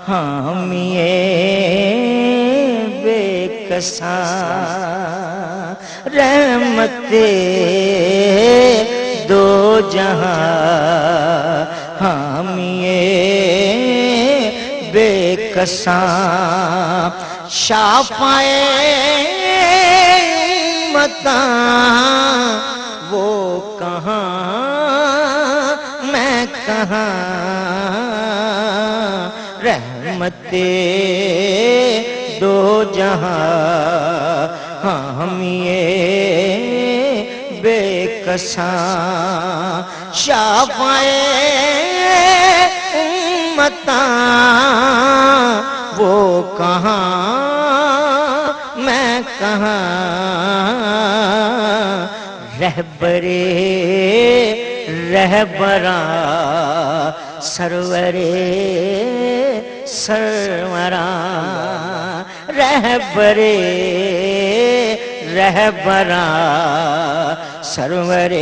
حامی بے کساں رحمت دو جہاں حامی بے کساں شافعِ امتاں وہ کہاں میں کہاں رحمت دو جہاں حامی بے کساں شافعِ امتاں وہ کہاں میں کہاں رہبراں سرورِ سروراں رہبراں سرورِ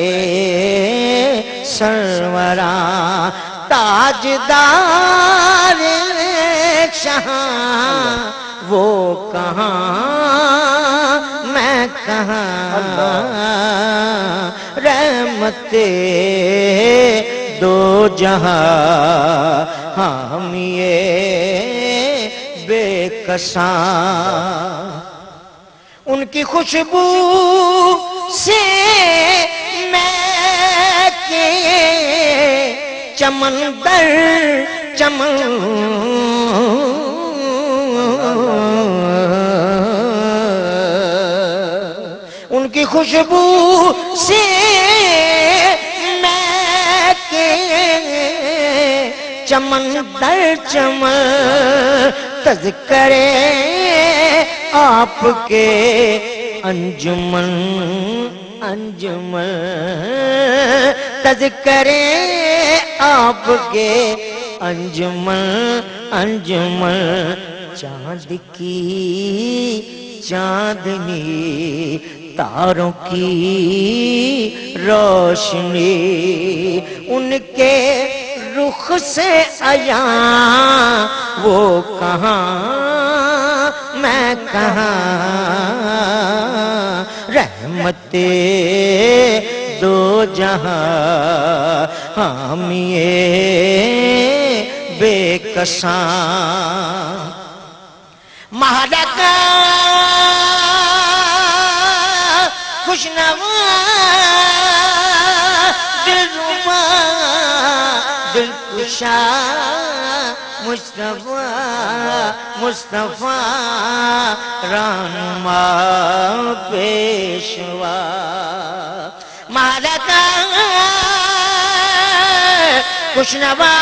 سروراں تاجدار شہاں وہ کہاں میں کہاں رحمت دو جہاں حامی بے کساں ان کی خوشبو سے میں کے چمن در چمن ان کی خوشبو سے میں کے چمن در چمن تذکرے آپ کے انجمن انجمن تذکرے آپ کے انجمن انجمن چاند کی چاندنی تاروں کی روشنی ان کے رخ سے عیاں وہ کہاں میں کہاں رحمت دو جہاں حامی بے کساں مہلکہ خوشنما دلربا دلکشا مصطفیٰ رہنما پیشوا مہلکہ خوشنما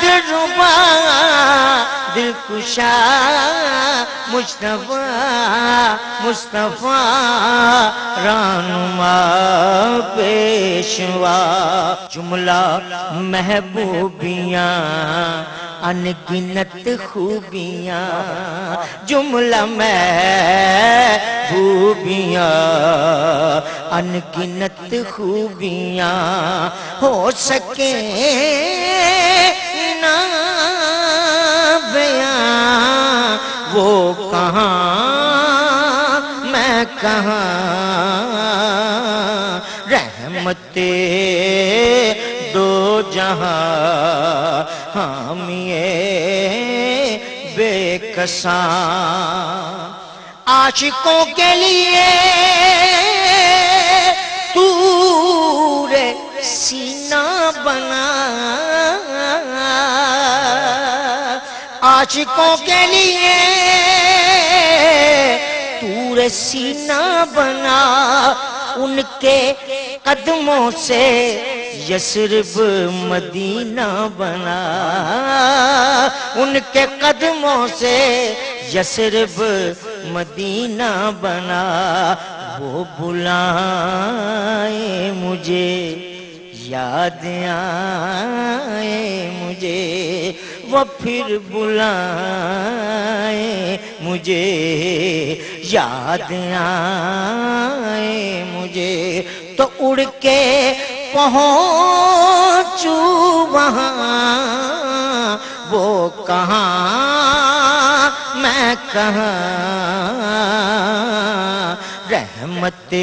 دلربا دلکشا مصطفیٰ رہنما پیشوا جملہ محبوبیاں ان گنت خوبیاں جملہ محبوبیاں ان گنت خوبیاں ہو سکے نہ بیاں وہ کہاں میں کہاں رحمت دو جہاں حامی بے کساں عاشقوں کے لیے طور سینہ بنا عاشقوں کے لیے طور سینہ بنا ان کے قدموں سے یثرب مدینہ بنا ان کے قدموں سے یثرب مدینہ بنا وہ بلائیں مجھے یاد آئے مجھے وہ پھر بلائیں مجھے یاد آئے مجھے تو اڑ کے پہنچوں وہاں کہاں میں کہاں رحمت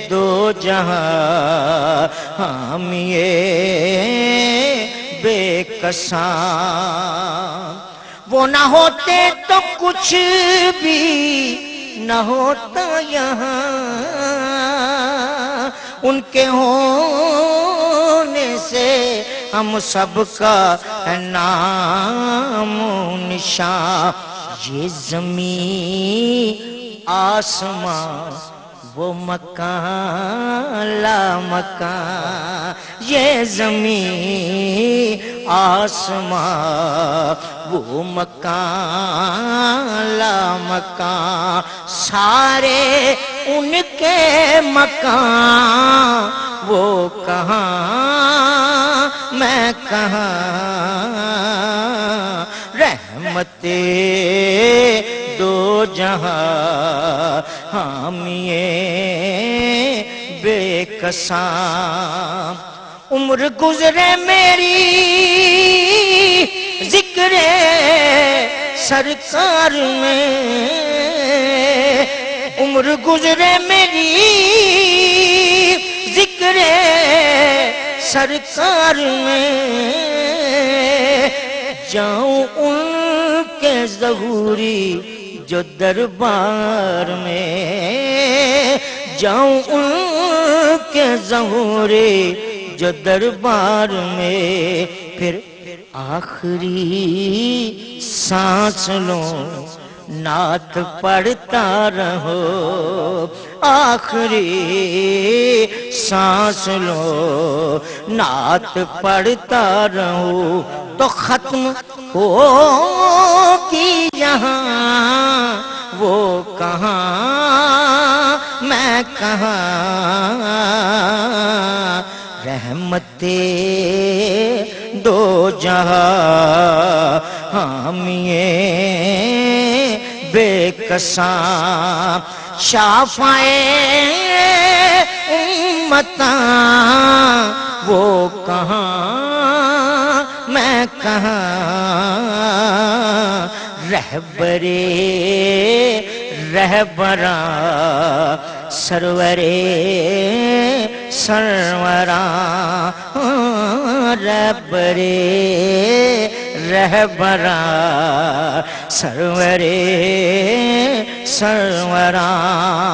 دو جہاں حامیے بے کساں وہ نہ ہوتے تو کچھ بھی نہ ہوتا یہاں ان کے ہونے سے ہم سب کا ہے نام و نشان یہ زمین آسمان وہ مکان لا مکان یہ زمین آسمان وہ مکان لا مکان سارے ان کے مکان وہ کہاں میں کہاں رحمت دو جہاں حامیے بے کساں عمر گزرے میری ذکر سرکار میں عمر گزرے میری ذکر سرکار میں جاؤں ان کے ظہوری جو دربار میں جاؤں ان کے ظہوری جو دربار میں پھر آخری سانس لوں نعت پڑھتا رہو آخری سانس لو نعت پڑھتا رہو تو ختم ہوگی یہاں وہ کہاں میں کہاں رحمت دو جہاں حامیے بے کساں شافعِ امتاں وہ کہاں میں کہاں رہبرے رہبراں سرورے سروراں رہبرے رہبراں سرورے سروراں